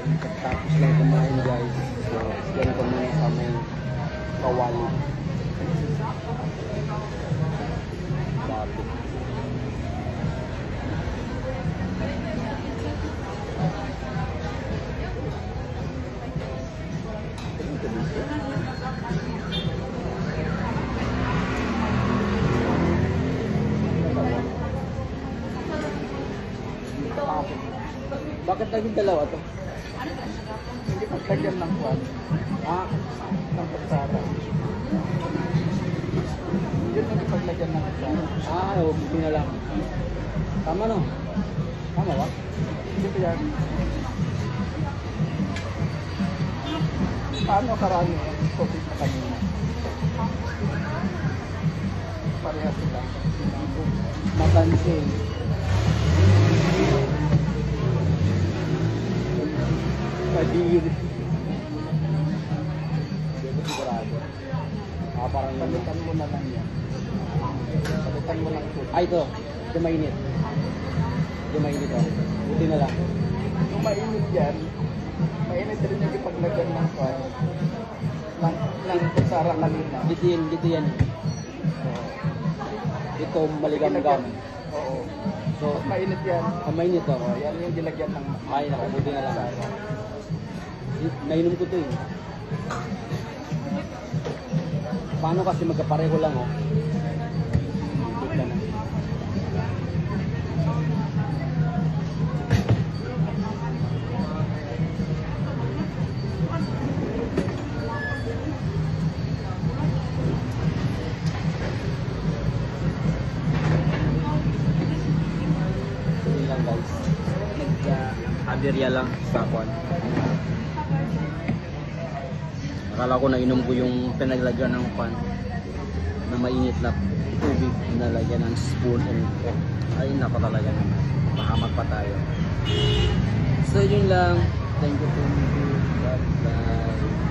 Tapos lang kumain guys. So, yan ko muna sa may kawali. Bago. Bakit naging dalawa to? Hindi pagtagyan ng kwan. Ng pagsara. Yun ang ipaglagyan ng pagsara. Okay na lang. Tama no? Tama ba? Hindi ba yan? Paano karami ang COVID na kanina? Parehas sila. Mapansin. Kadiri. Hindi ko sigurado. Parang Palitan mo na lang yan. Palitan mo lang ito. ito. Ito mainit. Ito mainit oh. Buti na lang. Kung mainit yan, mainit rin yung ipaglagyan ng kwan. Ng pagsara kanina. Dito yan. Ito maligam-gam. Oo. So, Pag mainit yan, mainit oh. yan yung dilagyan ng Ay, naku, buti na lang. Nainom ko to eh. Paano kasi magkapareho lang oh. Ikot ka na. Yun lang guys. Nag-aberya lang sa kwan. Akala ko nainom ko yung pinaglagyan ng pan na mainit na tubig, nalagyan ng spoon and ay nako talaga naman, mahamak pa tayo. So yun lang, thank you for watching. Bye bye.